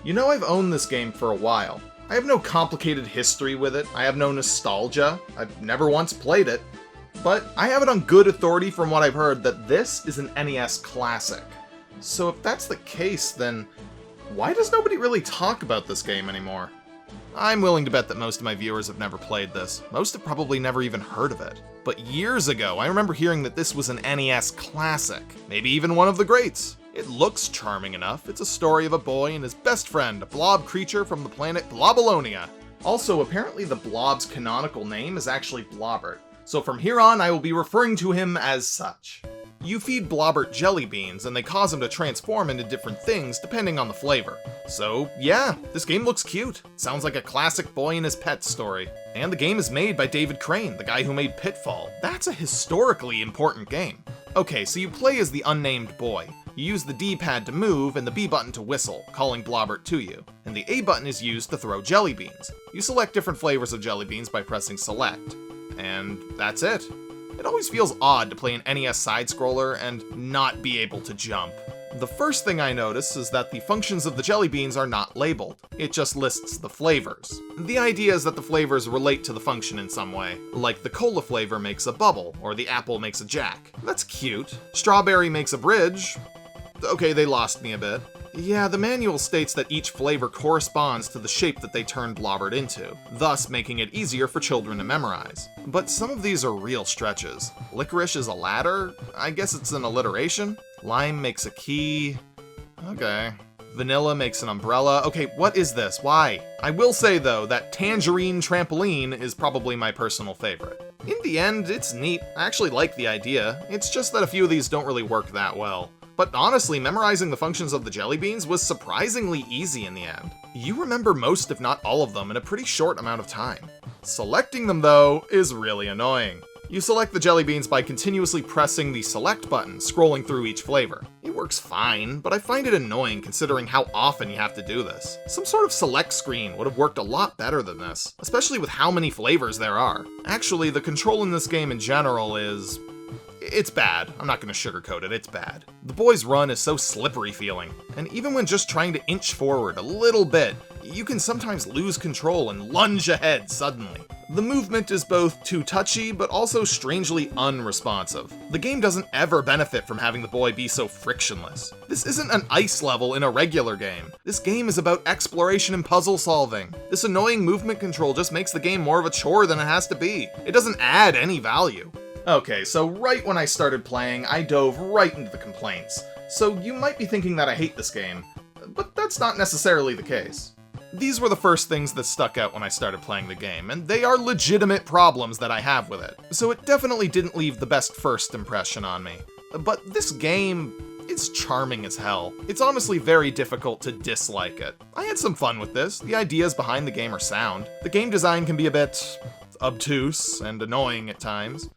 You know, I've owned this game for a while. I have no complicated history with it, I have no nostalgia, I've never once played it, but I have it on good authority from what I've heard that this is an NES classic. So if that's the case, then why does nobody really talk about this game anymore? I'm willing to bet that most of my viewers have never played this. Most have probably never even heard of it. But years ago, I remember hearing that this was an NES classic, maybe even one of the greats. It looks charming enough. It's a story of a boy and his best friend, a blob creature from the planet Blobalonia. Also, apparently the blob's canonical name is actually Blobbert, so from here on I will be referring to him as such. You feed Blobbert jelly beans, and they cause him to transform into different things depending on the flavor. So yeah, this game looks cute. Sounds like a classic boy and his pet story. And the game is made by David Crane, the guy who made Pitfall. That's a historically important game. Okay, so you play as the unnamed boy. You use the D-pad to move and the B button to whistle, calling Blobbert to you. And the A button is used to throw jelly beans. You select different flavors of jelly beans by pressing select. And that's it. It always feels odd to play an NES side-scroller and not be able to jump. The first thing I notice is that the functions of the jelly beans are not labeled. It just lists the flavors. The idea is that the flavors relate to the function in some way, like the cola flavor makes a bubble, or the apple makes a jack. That's cute. Strawberry makes a bridge. Okay, they lost me a bit. Yeah, the manual states that each flavor corresponds to the shape that they turn Blobbert into, thus making it easier for children to memorize. But some of these are real stretches. Licorice is a ladder? I guess it's an alliteration? Lime makes a key. Okay. Vanilla makes an umbrella. Okay, what is this? Why? I will say though, that tangerine trampoline is probably my personal favorite. In the end, it's neat. I actually like the idea. It's just that a few of these don't really work that well. But honestly, memorizing the functions of the jelly beans was surprisingly easy in the end. You remember most if not all of them in a pretty short amount of time. Selecting them though is really annoying. You select the jelly beans by continuously pressing the select button, scrolling through each flavor. It works fine, but I find it annoying considering how often you have to do this. Some sort of select screen would have worked a lot better than this, especially with how many flavors there are. Actually, the control in this game in general is... it's bad. I'm not gonna sugarcoat it, it's bad. The boy's run is so slippery feeling, and even when just trying to inch forward a little bit, you can sometimes lose control and lunge ahead suddenly. The movement is both too touchy, but also strangely unresponsive. The game doesn't ever benefit from having the boy be so frictionless. This isn't an ice level in a regular game. This game is about exploration and puzzle solving. This annoying movement control just makes the game more of a chore than it has to be. It doesn't add any value. Okay, so right when I started playing, I dove right into the complaints. So you might be thinking that I hate this game, but that's not necessarily the case. These were the first things that stuck out when I started playing the game, and they are legitimate problems that I have with it. So it definitely didn't leave the best first impression on me. But this game, it's charming as hell. It's honestly very difficult to dislike it. I had some fun with this. The ideas behind the game are sound. The game design can be a bit obtuse and annoying at times.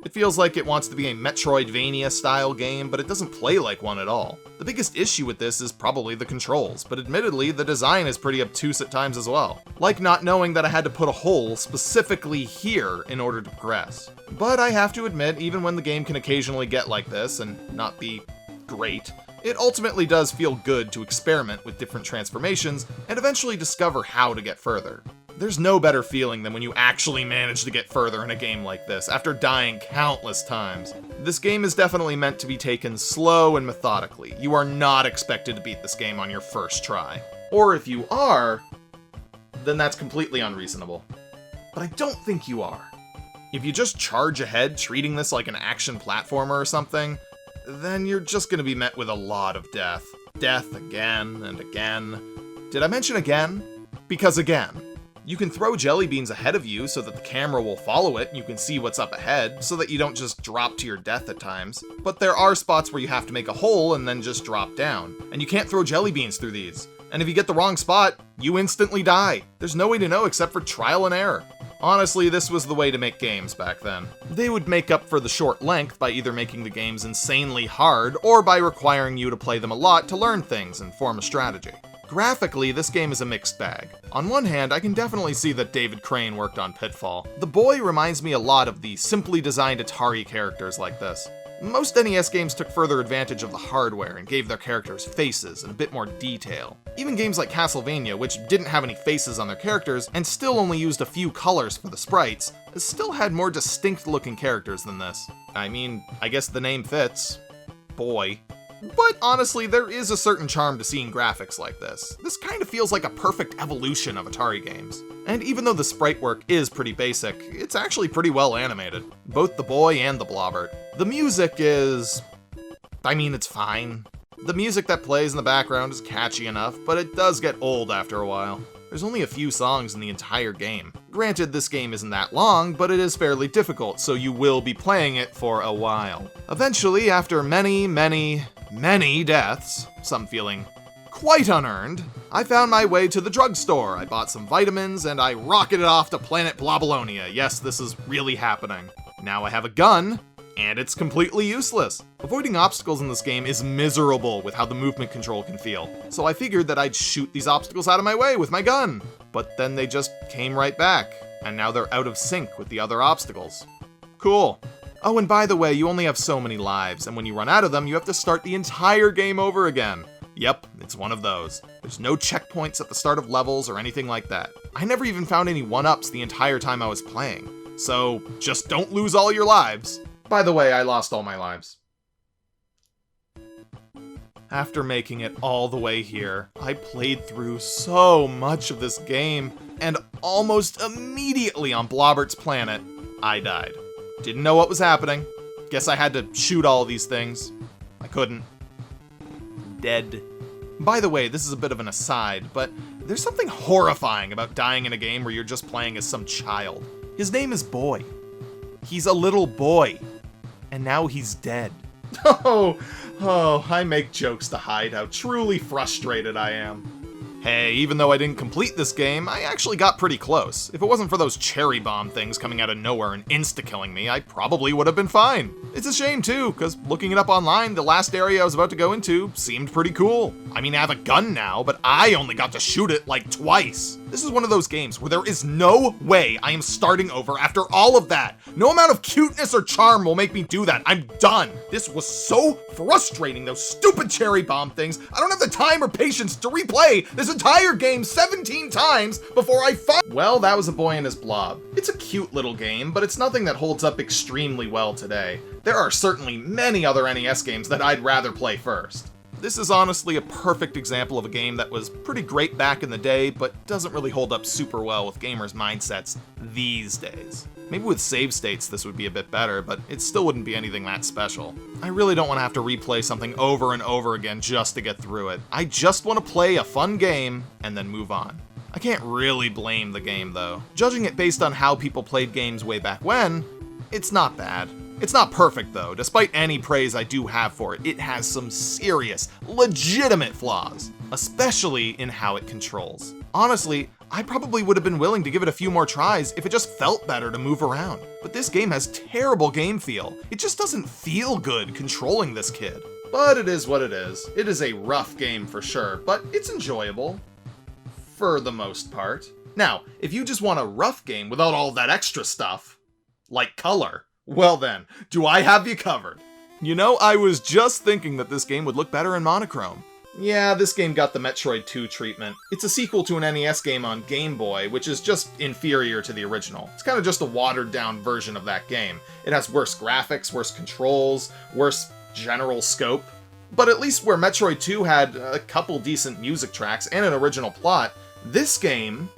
It feels like it wants to be a Metroidvania-style game, but it doesn't play like one at all. The biggest issue with this is probably the controls, but admittedly, the design is pretty obtuse at times as well. Like not knowing that I had to put a hole specifically here in order to progress. But I have to admit, even when the game can occasionally get like this and not be great, it ultimately does feel good to experiment with different transformations and eventually discover how to get further. There's no better feeling than when you actually manage to get further in a game like this, after dying countless times. This game is definitely meant to be taken slow and methodically. You are not expected to beat this game on your first try. Or if you are, then that's completely unreasonable. But I don't think you are. If you just charge ahead treating this like an action platformer or something, then you're just gonna be met with a lot of death. Death again and again. Did I mention again? Because again. You can throw jelly beans ahead of you so that the camera will follow it and you can see what's up ahead, so that you don't just drop to your death at times. But there are spots where you have to make a hole and then just drop down. And you can't throw jelly beans through these. And if you get the wrong spot, you instantly die. There's no way to know except for trial and error. Honestly, this was the way to make games back then. They would make up for the short length by either making the games insanely hard or by requiring you to play them a lot to learn things and form a strategy. Graphically, this game is a mixed bag. On one hand, I can definitely see that David Crane worked on Pitfall. The boy reminds me a lot of the simply designed Atari characters like this. Most NES games took further advantage of the hardware and gave their characters faces and a bit more detail. Even games like Castlevania, which didn't have any faces on their characters and still only used a few colors for the sprites, still had more distinct looking characters than this. I mean, I guess the name fits. Boy. But honestly, there is a certain charm to seeing graphics like this. This kind of feels like a perfect evolution of Atari games. And even though the sprite work is pretty basic, it's actually pretty well animated. Both the boy and the Blobbert. The music is... I mean, it's fine. The music that plays in the background is catchy enough, but it does get old after a while. There's only a few songs in the entire game. Granted, this game isn't that long, but it is fairly difficult, so you will be playing it for a while. Eventually, after many deaths, some feeling quite unearned, I found my way to the drugstore. I bought some vitamins, and I rocketed off to planet Blobolonia. Yes, this is really happening. Now I have a gun, and it's completely useless. Avoiding obstacles in this game is miserable with how the movement control can feel, so I figured that I'd shoot these obstacles out of my way with my gun. But then they just came right back, and now they're out of sync with the other obstacles. Cool. Oh, and by the way, you only have so many lives, and when you run out of them, you have to start the entire game over again. Yep, it's one of those. There's no checkpoints at the start of levels or anything like that. I never even found any 1-ups the entire time I was playing, so just don't lose all your lives. By the way, I lost all my lives. After making it all the way here, I played through so much of this game, and almost immediately on Blobbert's planet, I died. Didn't know what was happening. Guess I had to shoot all these things. I couldn't. Dead. By the way, this is a bit of an aside, but there's something horrifying about dying in a game where you're just playing as some child. His name is Boy. He's a little boy. And now he's dead. Oh, I make jokes to hide how truly frustrated I am. Hey, even though I didn't complete this game, I actually got pretty close. If it wasn't for those cherry bomb things coming out of nowhere and insta-killing me, I probably would have been fine. It's a shame too, because looking it up online, the last area I was about to go into seemed pretty cool. I mean, I have a gun now, but I only got to shoot it like twice. This is one of those games where there is no way I am starting over after all of that. No amount of cuteness or charm will make me do that. I'm done. This was so frustrating, those stupid cherry bomb things. I don't have the time or patience to replay this entire game 17 times before I Well, that was A Boy and His Blob. It's a cute little game, but it's nothing that holds up extremely well today. There are certainly many other NES games that I'd rather play first. This is honestly a perfect example of a game that was pretty great back in the day, but doesn't really hold up super well with gamers' mindsets these days. Maybe with save states this would be a bit better, but it still wouldn't be anything that special. I really don't want to have to replay something over and over again just to get through it. I just want to play a fun game and then move on. I can't really blame the game though. Judging it based on how people played games way back when, it's not bad. It's not perfect though. Despite any praise I do have for it, it has some serious, legitimate flaws, especially in how it controls. Honestly, I probably would have been willing to give it a few more tries if it just felt better to move around. But this game has terrible game feel. It just doesn't feel good controlling this kid. But it is what it is. It is a rough game for sure, but it's enjoyable. For the most part. Now, if you just want a rough game without all that extra stuff, like color, well then, do I have you covered. You know, I was just thinking that this game would look better in monochrome. Yeah, this game got the Metroid 2 treatment. It's a sequel to an NES game on Game Boy, which is just inferior to the original. It's kind of just a watered-down version of that game. It has worse graphics, worse controls, worse general scope. But at least where Metroid 2 had a couple decent music tracks and an original plot, this game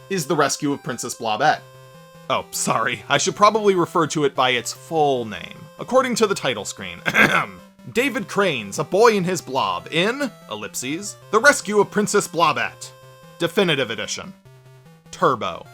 is The Rescue of Princess Blobette. Oh, sorry, I should probably refer to it by its full name. According to the title screen, David Crane's A Boy and His Blob in, ellipses, The Rescue of Princess Blobette. Definitive Edition. Turbo.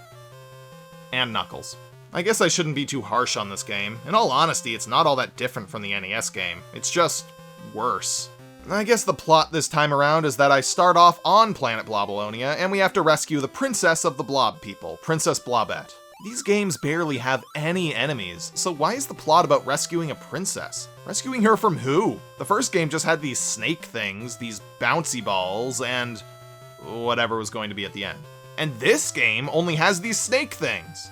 And Knuckles. I guess I shouldn't be too harsh on this game. In all honesty, it's not all that different from the NES game. It's just worse. I guess the plot this time around is that I start off on planet Blobolonia, and we have to rescue the princess of the Blob people, Princess Blobette. These games barely have any enemies, so why is the plot about rescuing a princess? Rescuing her from who? The first game just had these snake things, these bouncy balls, and whatever was going to be at the end. And this game only has these snake things.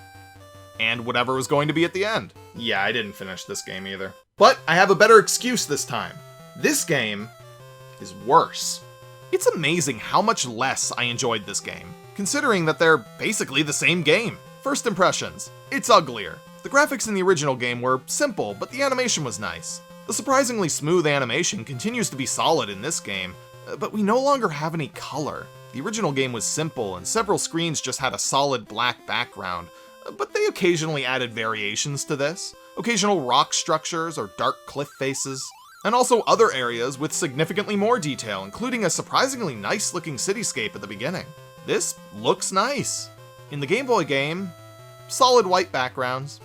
And whatever was going to be at the end. Yeah, I didn't finish this game either. But I have a better excuse this time. This game is worse. It's amazing how much less I enjoyed this game, considering that they're basically the same game. First impressions, it's uglier. The graphics in the original game were simple, but the animation was nice. The surprisingly smooth animation continues to be solid in this game, but we no longer have any color. The original game was simple, and several screens just had a solid black background, but they occasionally added variations to this. Occasional rock structures or dark cliff faces, and also other areas with significantly more detail, including a surprisingly nice-looking cityscape at the beginning. This looks nice. In the Game Boy game, solid white backgrounds.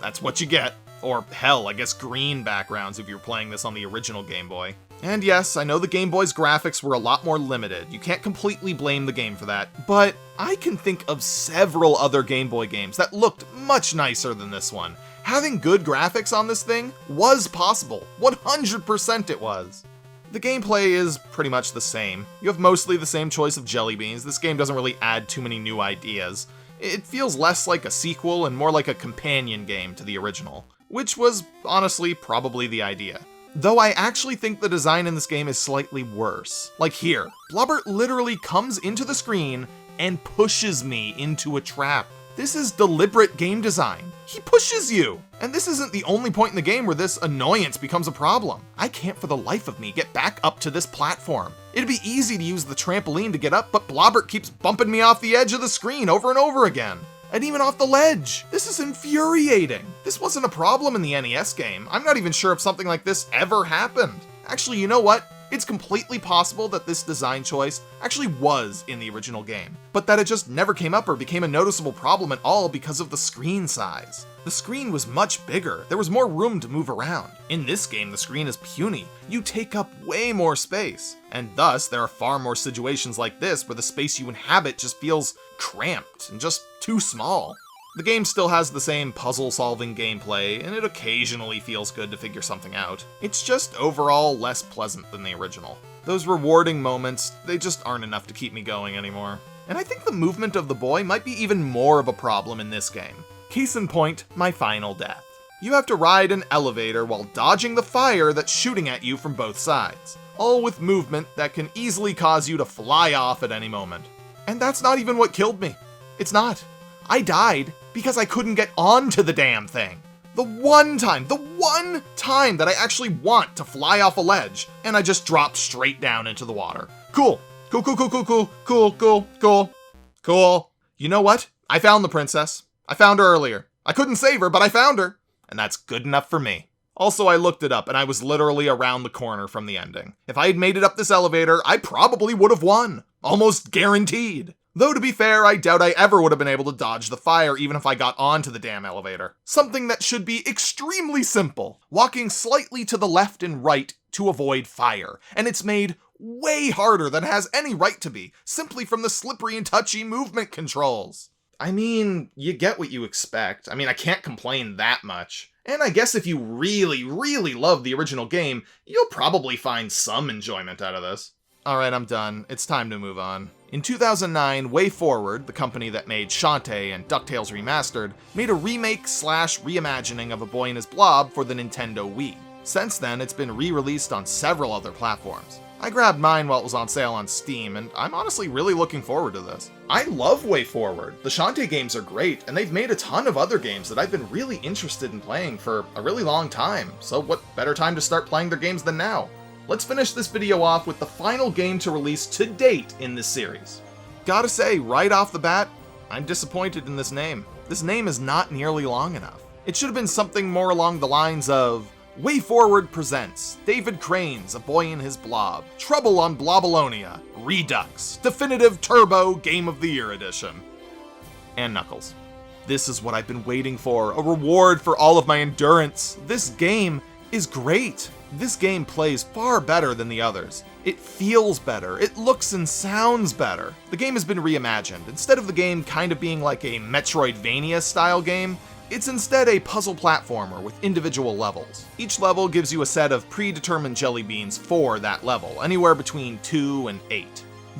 That's what you get. Or hell, I guess green backgrounds if you're playing this on the original Game Boy. And yes, I know the Game Boy's graphics were a lot more limited. You can't completely blame the game for that, but I can think of several other Game Boy games that looked much nicer than this one. Having good graphics on this thing was possible. 100% it was. The gameplay is pretty much the same. You have mostly the same choice of jelly beans. This game doesn't really add too many new ideas. It feels less like a sequel and more like a companion game to the original, which was honestly probably the idea. Though I actually think the design in this game is slightly worse. Like here, Blobbert literally comes into the screen and pushes me into a trap. This is deliberate game design. He pushes you! And this isn't the only point in the game where this annoyance becomes a problem. I can't for the life of me get back up to this platform. It'd be easy to use the trampoline to get up, but Blobbert keeps bumping me off the edge of the screen over and over again. And even off the ledge. This is infuriating. This wasn't a problem in the NES game. I'm not even sure if something like this ever happened. Actually, you know what? It's completely possible that this design choice actually was in the original game, but that it just never came up or became a noticeable problem at all because of the screen size. The screen was much bigger. There was more room to move around. In this game, the screen is puny. You take up way more space, and thus there are far more situations like this where the space you inhabit just feels cramped and just too small. The game still has the same puzzle-solving gameplay, and it occasionally feels good to figure something out. It's just overall less pleasant than the original. Those rewarding moments, they just aren't enough to keep me going anymore. And I think the movement of the boy might be even more of a problem in this game. Case in point, my final death. You have to ride an elevator while dodging the fire that's shooting at you from both sides, all with movement that can easily cause you to fly off at any moment. And that's not even what killed me. It's not. I died because I couldn't get onto the damn thing. The one time that I actually want to fly off a ledge, and I just dropped straight down into the water. Cool. Cool. You know what? I found the princess. I found her earlier. I couldn't save her, but I found her. And that's good enough for me. Also, I looked it up, and I was literally around the corner from the ending. If I had made it up this elevator, I probably would have won. Almost guaranteed. Though to be fair, I doubt I ever would have been able to dodge the fire even if I got onto the damn elevator. Something that should be extremely simple. Walking slightly to the left and right to avoid fire. And it's made way harder than it has any right to be, simply from the slippery and touchy movement controls. I mean, you get what you expect. I mean, I can't complain that much. And I guess if you really, really love the original game, you'll probably find some enjoyment out of this. Alright, I'm done. It's time to move on. In 2009, WayForward, the company that made Shantae and DuckTales Remastered, made a remake/reimagining of A Boy and His Blob for the Nintendo Wii. Since then, it's been re-released on several other platforms. I grabbed mine while it was on sale on Steam, and I'm honestly really looking forward to this. I love WayForward. The Shantae games are great, and they've made a ton of other games that I've been really interested in playing for a really long time, so what better time to start playing their games than now? Let's finish this video off with the final game to release to date in this series. Gotta say, right off the bat, I'm disappointed in this name. This name is not nearly long enough. It should have been something more along the lines of WayForward presents David Crane's A Boy and His Blob, Trouble on Blobalonia, Redux, Definitive Turbo Game of the Year Edition. And Knuckles. This is what I've been waiting for, a reward for all of my endurance. This game is great. This game plays far better than the others. It feels better. It looks and sounds better. The game has been reimagined. Instead of the game kind of being like a Metroidvania style game, it's instead a puzzle platformer with individual levels. Each level gives you a set of predetermined jelly beans for that level, anywhere between 2 and 8.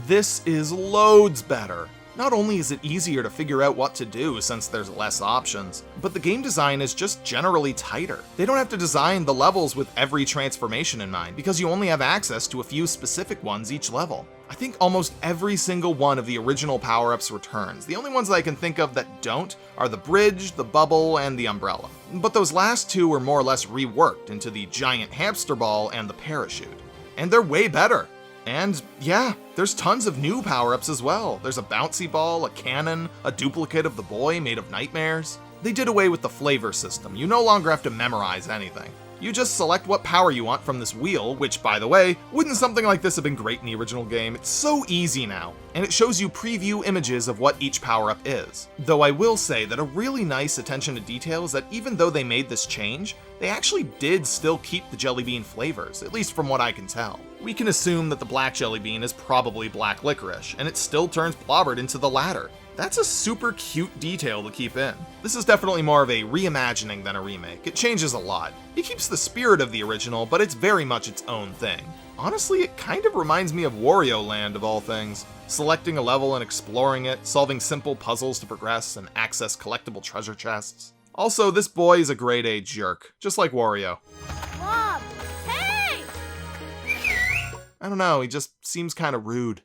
This is loads better. Not only is it easier to figure out what to do since there's less options, but the game design is just generally tighter. They don't have to design the levels with every transformation in mind, because you only have access to a few specific ones each level. I think almost every single one of the original power-ups returns. The only ones that I can think of that don't are the bridge, the bubble, and the umbrella. But those last two were more or less reworked into the giant hamster ball and the parachute. And they're way better. And yeah, there's tons of new power-ups as well. There's a bouncy ball, a cannon, a duplicate of the boy made of nightmares. They did away with the flavor system. You no longer have to memorize anything. You just select what power you want from this wheel, which, by the way, wouldn't something like this have been great in the original game? It's so easy now, and it shows you preview images of what each power-up is. Though I will say that a really nice attention to detail is that even though they made this change, they actually did still keep the jelly bean flavors, at least from what I can tell. We can assume that the black jelly bean is probably black licorice, and it still turns Blobbert into the latter. That's a super cute detail to keep in. This is definitely more of a reimagining than a remake. It changes a lot. It keeps the spirit of the original, but it's very much its own thing. Honestly, it kind of reminds me of Wario Land of all things. Selecting a level and exploring it, solving simple puzzles to progress and access collectible treasure chests. Also, this boy is a grade A jerk, just like Wario. Blob, hey! I don't know, he just seems kind of rude.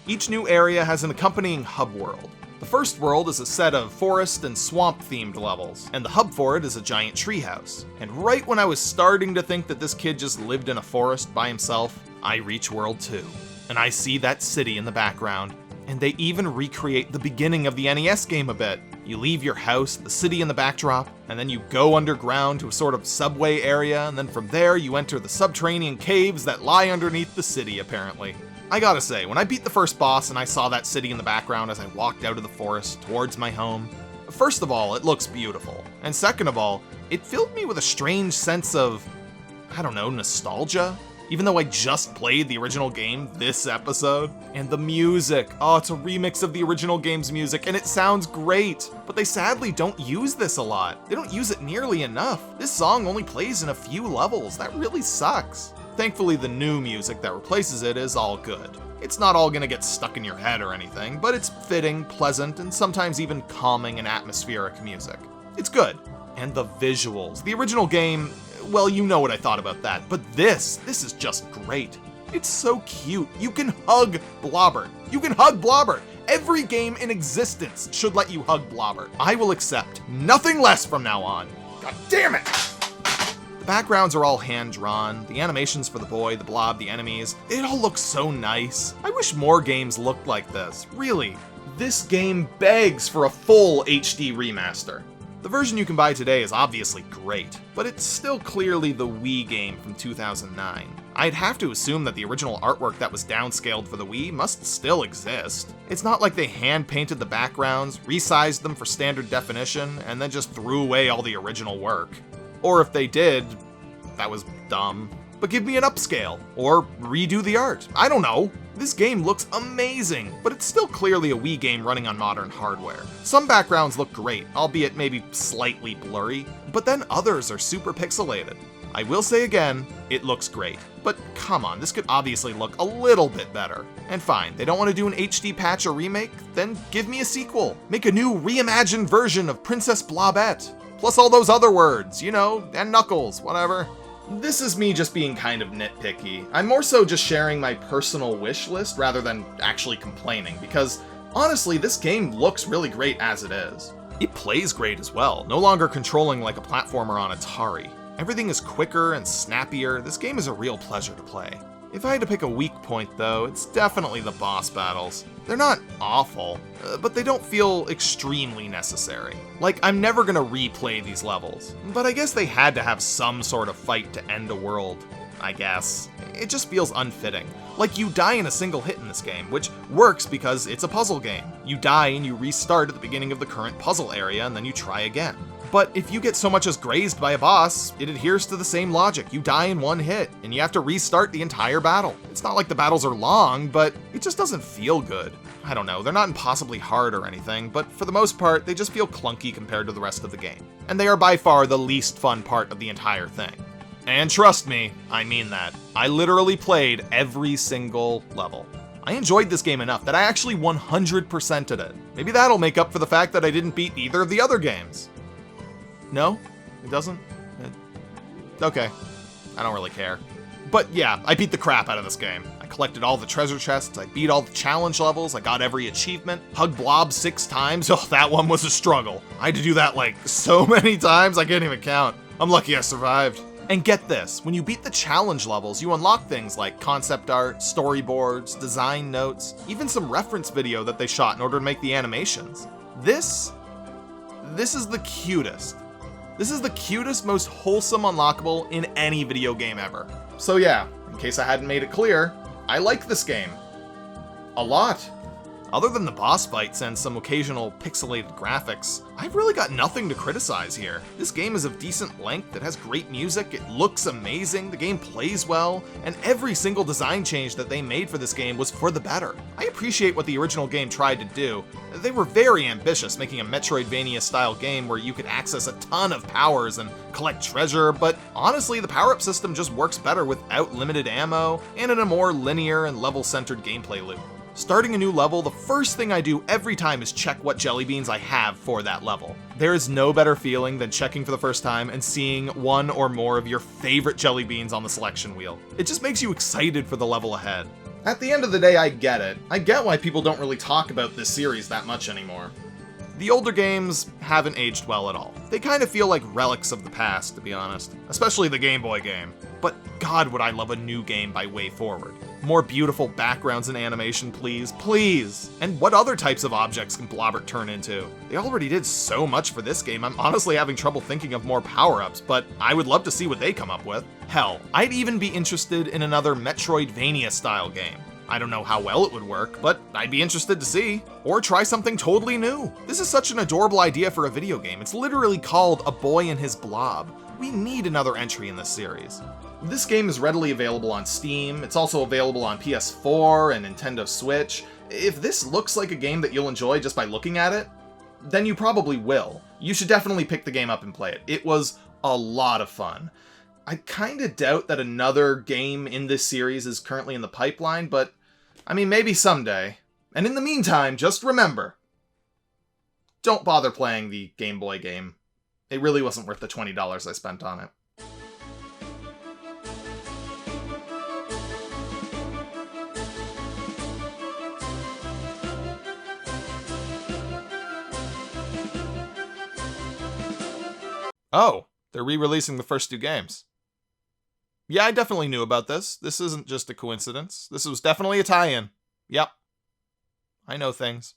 Each new area has an accompanying hub world. The first world is a set of forest and swamp themed levels, and the hub for it is a giant treehouse. And right when I was starting to think that this kid just lived in a forest by himself, I reach world 2. And I see that city in the background, and they even recreate the beginning of the NES game a bit. You leave your house, the city in the backdrop, and then you go underground to a sort of subway area, and then from there you enter the subterranean caves that lie underneath the city, apparently. I gotta say, when I beat the first boss and I saw that city in the background as I walked out of the forest towards my home, first of all, it looks beautiful. And second of all, it filled me with a strange sense of, I don't know, nostalgia? Even though I just played the original game this episode. And the music, oh, it's a remix of the original game's music, and it sounds great. But they sadly don't use this a lot. They don't use it nearly enough. This song only plays in a few levels. That really sucks. Thankfully, the new music that replaces it is all good. It's not all gonna get stuck in your head or anything, but it's fitting, pleasant, and sometimes even calming and atmospheric music. It's good. And the visuals. The original game, well, you know what I thought about that, but this is just great. It's so cute. You can hug Blobbert. You can hug Blobbert. Every game in existence should let you hug Blobbert. I will accept nothing less from now on. God damn it! The backgrounds are all hand-drawn, the animations for the boy, the blob, the enemies, it all looks so nice. I wish more games looked like this, really. This game begs for a full HD remaster. The version you can buy today is obviously great, but it's still clearly the Wii game from 2009. I'd have to assume that the original artwork that was downscaled for the Wii must still exist. It's not like they hand-painted the backgrounds, resized them for standard definition, and then just threw away all the original work. Or if they did, that was dumb. But give me an upscale, or redo the art. I don't know. This game looks amazing, but it's still clearly a Wii game running on modern hardware. Some backgrounds look great, albeit maybe slightly blurry, but then others are super pixelated. I will say again, it looks great. But come on, this could obviously look a little bit better. And fine, they don't want to do an HD patch or remake? Then give me a sequel. Make a new reimagined version of Princess Blobette. Plus all those other words, you know, and Knuckles, whatever. This is me just being kind of nitpicky. I'm more so just sharing my personal wish list rather than actually complaining, because honestly, this game looks really great as it is. It plays great as well, no longer controlling like a platformer on Atari. Everything is quicker and snappier. This game is a real pleasure to play. If I had to pick a weak point though, it's definitely the boss battles. They're not awful, but they don't feel extremely necessary. Like, I'm never gonna replay these levels, but I guess they had to have some sort of fight to end a world, I guess. It just feels unfitting. Like, you die in a single hit in this game, which works because it's a puzzle game. You die and you restart at the beginning of the current puzzle area and then you try again. But if you get so much as grazed by a boss, it adheres to the same logic. You die in one hit, and you have to restart the entire battle. It's not like the battles are long, but it just doesn't feel good. I don't know, they're not impossibly hard or anything, but for the most part, they just feel clunky compared to the rest of the game. And they are by far the least fun part of the entire thing. And trust me, I mean that. I literally played every single level. I enjoyed this game enough that I actually 100%ed it. Maybe that'll make up for the fact that I didn't beat either of the other games. No? It doesn't? Okay. I don't really care. But yeah, I beat the crap out of this game. I collected all the treasure chests, I beat all the challenge levels, I got every achievement, hugged Blob 6 times. Oh, that one was a struggle. I had to do that like so many times, I can't even count. I'm lucky I survived. And get this, when you beat the challenge levels, you unlock things like concept art, storyboards, design notes, even some reference video that they shot in order to make the animations. This is the cutest. This is the cutest, most wholesome unlockable in any video game ever. So yeah, in case I hadn't made it clear, I like this game. A lot. Other than the boss fights and some occasional pixelated graphics, I've really got nothing to criticize here. This game is of decent length, it has great music, it looks amazing, the game plays well, and every single design change that they made for this game was for the better. I appreciate what the original game tried to do. They were very ambitious, making a Metroidvania-style game where you could access a ton of powers and collect treasure, but honestly, the power-up system just works better without limited ammo and in a more linear and level-centered gameplay loop. Starting a new level, the first thing I do every time is check what jelly beans I have for that level. There is no better feeling than checking for the first time and seeing one or more of your favorite jelly beans on the selection wheel. It just makes you excited for the level ahead. At the end of the day, I get it. I get why people don't really talk about this series that much anymore. The older games haven't aged well at all. They kind of feel like relics of the past, to be honest. Especially the Game Boy game. But God, would I love a new game by Way Forward. More beautiful backgrounds and animation, please. Please! And what other types of objects can Blobbert turn into? They already did so much for this game, I'm honestly having trouble thinking of more power-ups, but I would love to see what they come up with. Hell, I'd even be interested in another Metroidvania-style game. I don't know how well it would work, but I'd be interested to see. Or try something totally new. This is such an adorable idea for a video game. It's literally called A Boy and His Blob. We need another entry in this series. This game is readily available on Steam. It's also available on PS4 and Nintendo Switch. If this looks like a game that you'll enjoy just by looking at it, then you probably will. You should definitely pick the game up and play it. It was a lot of fun. I kinda doubt that another game in this series is currently in the pipeline, but I mean, maybe someday. And in the meantime, just remember, don't bother playing the Game Boy game. It really wasn't worth the $20 I spent on it. Oh, they're re-releasing the first 2 games. Yeah, I definitely knew about this. This isn't just a coincidence. This was definitely a tie-in. Yep. I know things.